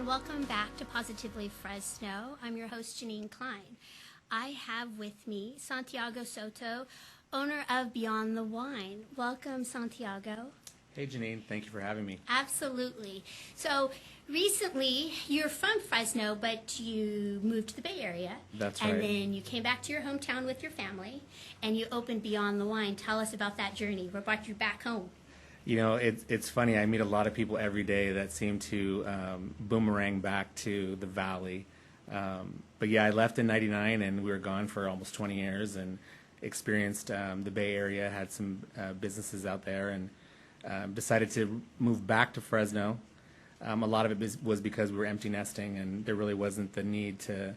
and welcome back to Positively Fresno. I'm your host, Jenine Klein. I have with me Santiago Soto, owner of Beyond the Wine. Welcome, Santiago. Hey, Jenine. Thank you for having me. Absolutely. So, recently, you're from Fresno, but you moved to the Bay Area. That's right. And then you came back to your hometown with your family, and you opened Beyond the Wine. Tell us about that journey. What brought you back home? You know, it's funny. I meet a lot of people every day that seem to boomerang back to the Valley. But yeah, I left in '99, and we were gone for almost 20 years, and experienced the Bay Area, had some businesses out there, and decided to move back to Fresno. A lot of it was because we were empty nesting, and there really wasn't the need to,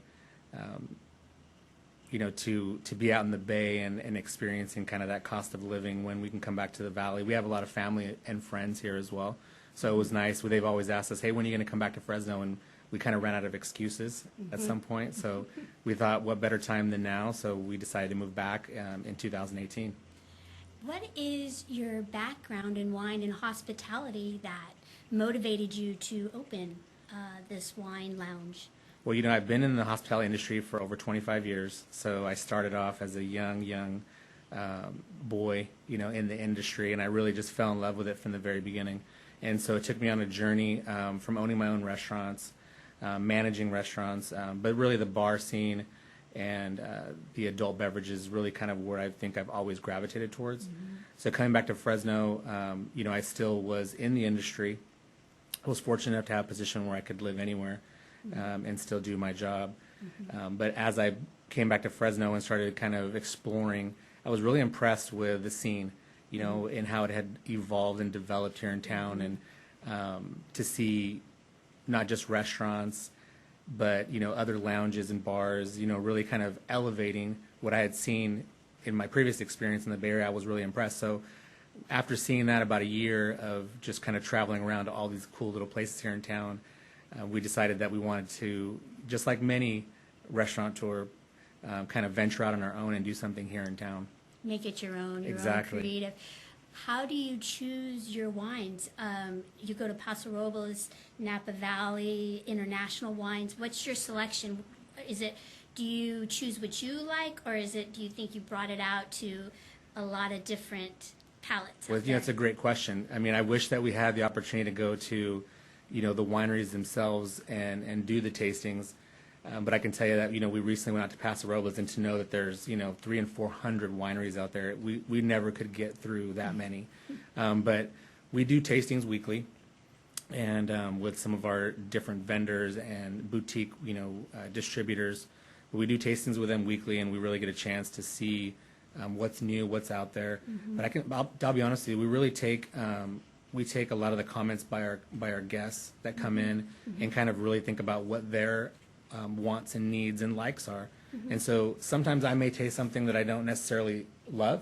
to be out in the Bay and experiencing kind of that cost of living when we can come back to the Valley. We have a lot of family and friends here as well, so it was nice. They've always asked us, hey, when are you going to come back to Fresno? And we kind of ran out of excuses at some point, so we thought, what better time than now? So we decided to move back in 2018. What is your background in wine and hospitality that motivated you to open this wine lounge? Well, you know, I've been in the hospitality industry for over 25 years. So I started off as a young boy, in the industry, and I really just fell in love with it from the very beginning. And so it took me on a journey from owning my own restaurants, managing restaurants, but really the bar scene and the adult beverages really kind of where I think I've always gravitated towards. So coming back to Fresno, I still was in the industry. I was fortunate enough to have a position where I could live anywhere and still do my job. But as I came back to Fresno and started kind of exploring, I was really impressed with the scene, and how it had evolved and developed here in town, and to see not just restaurants, but other lounges and bars, really kind of elevating what I had seen in my previous experience in the Bay Area. I was really impressed. So after seeing that, about a year of just kind of traveling around to all these cool little places here in town, we decided that we wanted to, just like many restaurateur, kind of venture out on our own and do something here in town. Make it your own, Exactly. own creative. How do you choose your wines? You go to Paso Robles, Napa Valley, International Wines. What's your selection? Do you choose what you like, or do you think you brought it out to a lot of different palates? Well, that's a great question. I mean, I wish that we had the opportunity to go to, the wineries themselves and do the tastings. But I can tell you that, we recently went out to Paso Robles, and to know that there's, 300 and 400 wineries out there, we never could get through that many. But we do tastings weekly, and with some of our different vendors and boutique, distributors. We do tastings with them weekly, and we really get a chance to see what's new, what's out there. But I'll be honest with you, we really take a lot of the comments by our guests that come in and kind of really think about what their wants and needs and likes are. And so sometimes I may taste something that I don't necessarily love,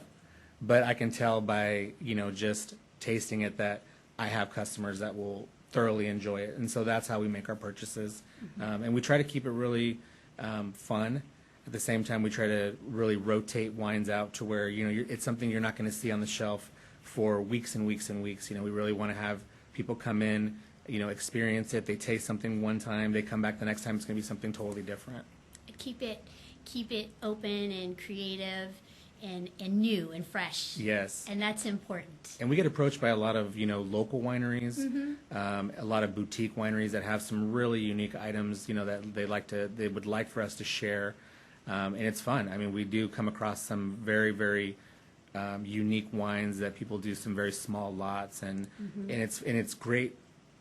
but I can tell by, just tasting it that I have customers that will thoroughly enjoy it. And so that's how we make our purchases. And we try to keep it really fun. At the same time, we try to really rotate wines out to where, it's something you're not going to see on the shelf for weeks and weeks and weeks. We really want to have people come in, experience it. They taste something one time, they come back the next time, it's going to be something totally different. Keep it open and creative and new and fresh. Yes. And that's important. And we get approached by a lot of, local wineries, a lot of boutique wineries that have some really unique items, that they would like for us to share. And it's fun. I mean, we do come across some very, very unique wines that people do some very small lots, and it's great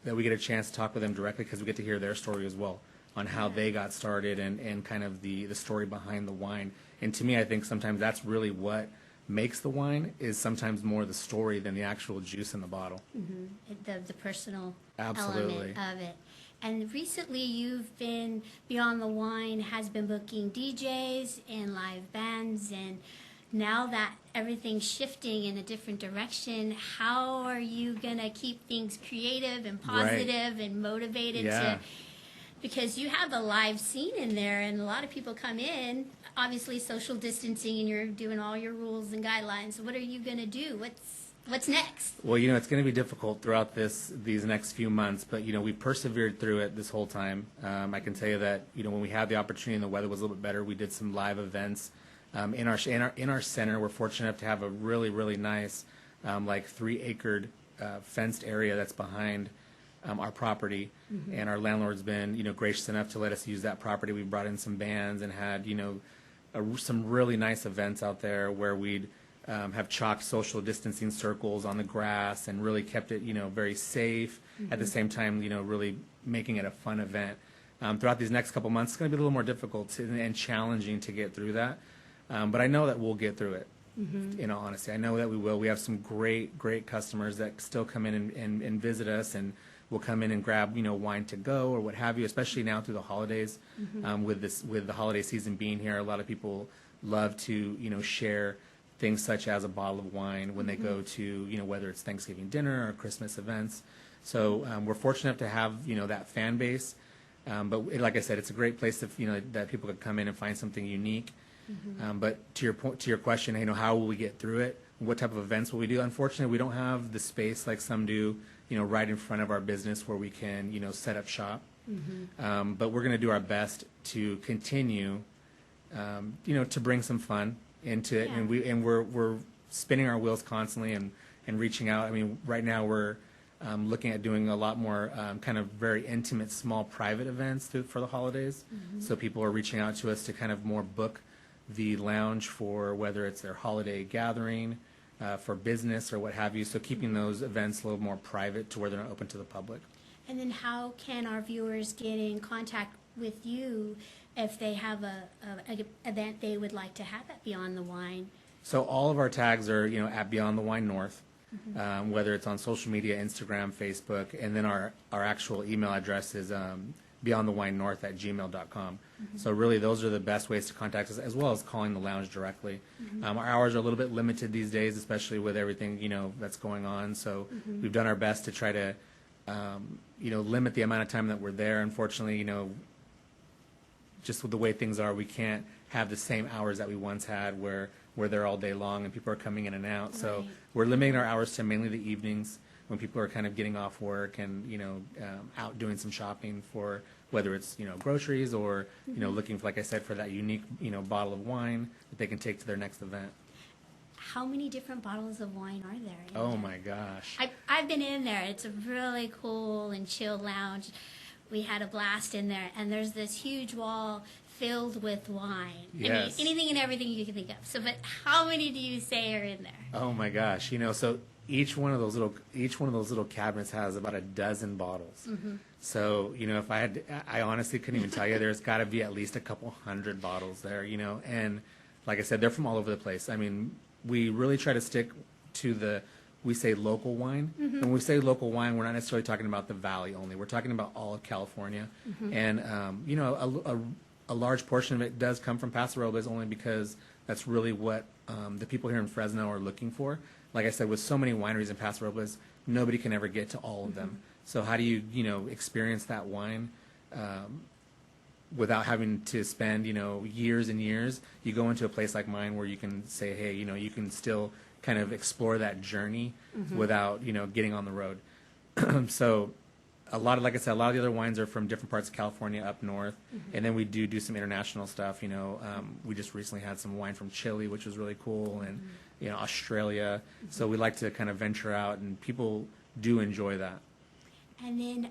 that we get a chance to talk with them directly, because we get to hear their story as well on how they got started and kind of the story behind the wine. And to me, I think sometimes that's really what makes the wine, is sometimes more the story than the actual juice in the bottle. The personal Absolutely. element of it. And recently Beyond the Wine has been booking DJs and live bands, and now that everything's shifting in a different direction, how are you going to keep things creative and positive and motivated because you have a live scene in there, and a lot of people come in, obviously social distancing, and you're doing all your rules and guidelines. So what are you going to do? What's next? Well, it's going to be difficult throughout these next few months, but we persevered through it this whole time. I can tell you that when we had the opportunity and the weather was a little bit better, we did some live events in our center. We're fortunate enough to have a really, really nice like 3-acre fenced area that's behind our property, and our landlord's been gracious enough to let us use that property. We brought in some bands and had some really nice events out there where we'd have chalked social distancing circles on the grass and really kept it, very safe. At the same time, really making it a fun event. Throughout these next couple months, it's going to be a little more difficult and challenging to get through that. But I know that we'll get through it. In all honesty, I know that we will. We have some great customers that still come in and visit us, and will come in and grab, wine to go or what have you, especially now through the holidays. With the holiday season being here, a lot of people love to, share things such as a bottle of wine when they go to, whether it's Thanksgiving dinner or Christmas events. So we're fortunate enough to have, that fan base. But like I said, it's a great place that people could come in and find something unique. But to your question, how will we get through it? What type of events will we do? Unfortunately, we don't have the space like some do, right in front of our business where we can, set up shop. But we're going to do our best to continue, to bring some fun into it, and we're spinning our wheels constantly and reaching out. I mean, right now we're looking at doing a lot more kind of very intimate, small, private events for the holidays. So people are reaching out to us to kind of more book the lounge for whether it's their holiday gathering, for business or what have you. So keeping those events a little more private to where they're not open to the public. And then how can our viewers get in contact with you if they have a event they would like to have at Beyond the Wine? So all of our tags are, at Beyond the Wine North, whether it's on social media, Instagram, Facebook, and then our actual email address is beyondthewinenorth@gmail.com. So really those are the best ways to contact us, as well as calling the lounge directly. Our hours are a little bit limited these days, especially with everything, that's going on. So we've done our best to try to, limit the amount of time that we're there. Unfortunately, just with the way things are, we can't have the same hours that we once had where we're there all day long and people are coming in and out. So we're limiting our hours to mainly the evenings when people are kind of getting off work and, out doing some shopping for whether it's, groceries or, looking, like I said, for that unique, bottle of wine that they can take to their next event. How many different bottles of wine are there? Oh, my gosh. I've been in there. It's a really cool and chill lounge. We had a blast in there, and there's this huge wall filled with wine. Yes. I mean, anything and everything you can think of. So, but how many do you say are in there? Oh my gosh! So each one of those little cabinets has about a dozen bottles. So if I honestly couldn't even tell you. There's got to be at least a couple hundred bottles there. And like I said, they're from all over the place. I mean, we really try to stick to we say local wine. When we say local wine, we're not necessarily talking about the valley only. We're talking about all of California. And, a large portion of it does come from Paso Robles only because that's really what the people here in Fresno are looking for. Like I said, with so many wineries in Paso Robles, nobody can ever get to all of them. So how do you, experience that wine without having to spend, years and years? You go into a place like mine where you can say, hey, you can still kind of explore that journey without, getting on the road. So like I said, a lot of the other wines are from different parts of California up north. And then we do some international stuff. We just recently had some wine from Chile, which was really cool, and, Australia. So we like to kind of venture out, and people do enjoy that. And then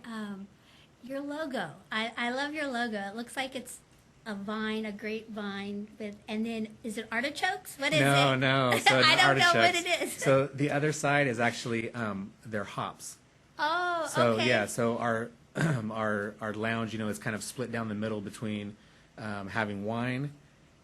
your logo. I love your logo. It looks like it's a vine, a grapevine, and then is it artichokes? What is it? No. So I don't know what it is. So the other side is actually they're hops. Oh, so, okay. Yeah, so our lounge, is kind of split down the middle between having wine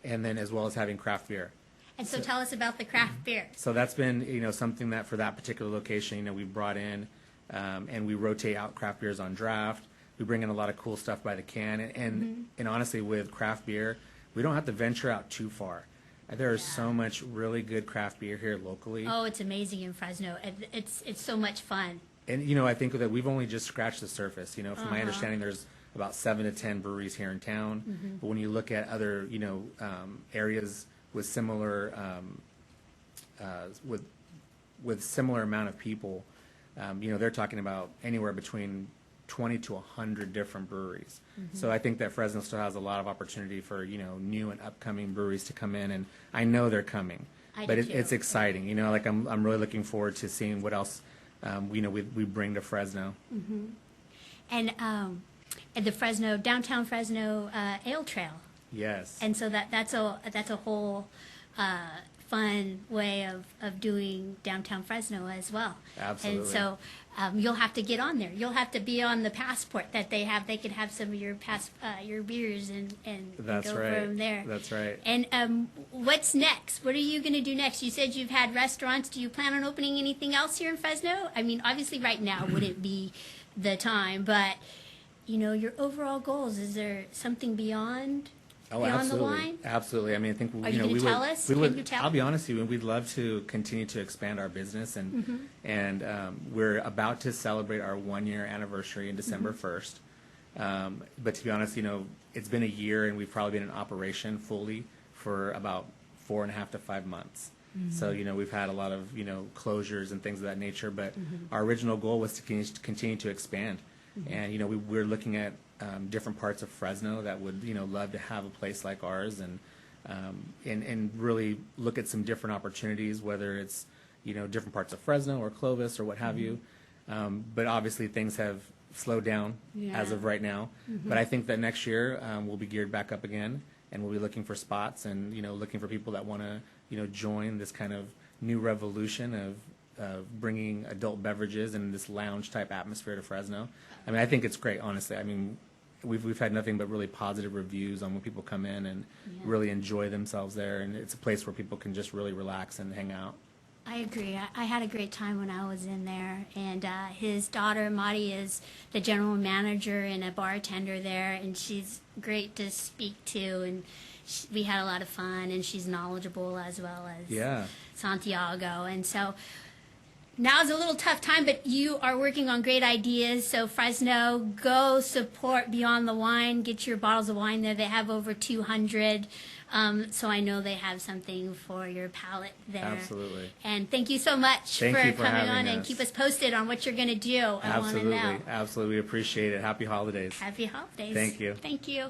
and then as well as having craft beer. And so tell us about the craft beer. So that's been, something that for that particular location, we brought in, and we rotate out craft beers on draft. We bring in a lot of cool stuff by the can. And honestly, with craft beer, we don't have to venture out too far. There is so much really good craft beer here locally. Oh, it's amazing in Fresno. It's so much fun. And, I think that we've only just scratched the surface. From my understanding, there's about 7 to 10 breweries here in town. But when you look at other, areas with similar, with with similar amount of people, they're talking about anywhere between 20 to 100 different breweries. So I think that Fresno still has a lot of opportunity for, new and upcoming breweries to come in, and I know they're coming. But it's exciting, like I'm really looking forward to seeing what else, we bring to Fresno. And at the downtown Fresno Ale Trail. Yes. And so that's a whole fun way of doing downtown Fresno as well. Absolutely. And so you'll have to get on there. You'll have to be on the passport that they have. They could have some of your your beers and That's go right. from there. That's right. And what's next? What are you going to do next? You said you've had restaurants. Do you plan on opening anything else here in Fresno? I mean, obviously right now wouldn't be the time, but your overall goals, is there something beyond absolutely. the wine? Absolutely. I mean, I think Are you going to tell us? We would. Can you tell? I'll be honest with you. We'd love to continue to expand our business, and we're about to celebrate our 1-year anniversary in December 1st. But to be honest, it's been a year, and we've probably been in operation fully for about 4.5 to 5 months. So we've had a lot of closures and things of that nature. But our original goal was to continue to expand, and we're looking at different parts of Fresno that would love to have a place like ours, and really look at some different opportunities, whether it's different parts of Fresno or Clovis or what have you. But obviously things have slowed down as of right now. But I think that next year we'll be geared back up again, and we'll be looking for spots and looking for people that want to join this kind of new revolution of bringing adult beverages and this lounge type atmosphere to Fresno. I mean, I think it's great, honestly. I mean, we've had nothing but really positive reviews on when people come in and really enjoy themselves there, and it's a place where people can just really relax and hang out. I agree. I had a great time when I was in there, and his daughter Madi is the general manager and a bartender there, and she's great to speak to, and we had a lot of fun, and she's knowledgeable as well as Santiago, and so now's a little tough time, but you are working on great ideas. So Fresno, go support Beyond the Wine. Get your bottles of wine there. They have over 200. So I know they have something for your palate there. Absolutely. And thank you so much for coming on and keep us posted on what you're going to do. I want to know. Absolutely. We appreciate it. Happy holidays. Happy holidays. Thank you. Thank you.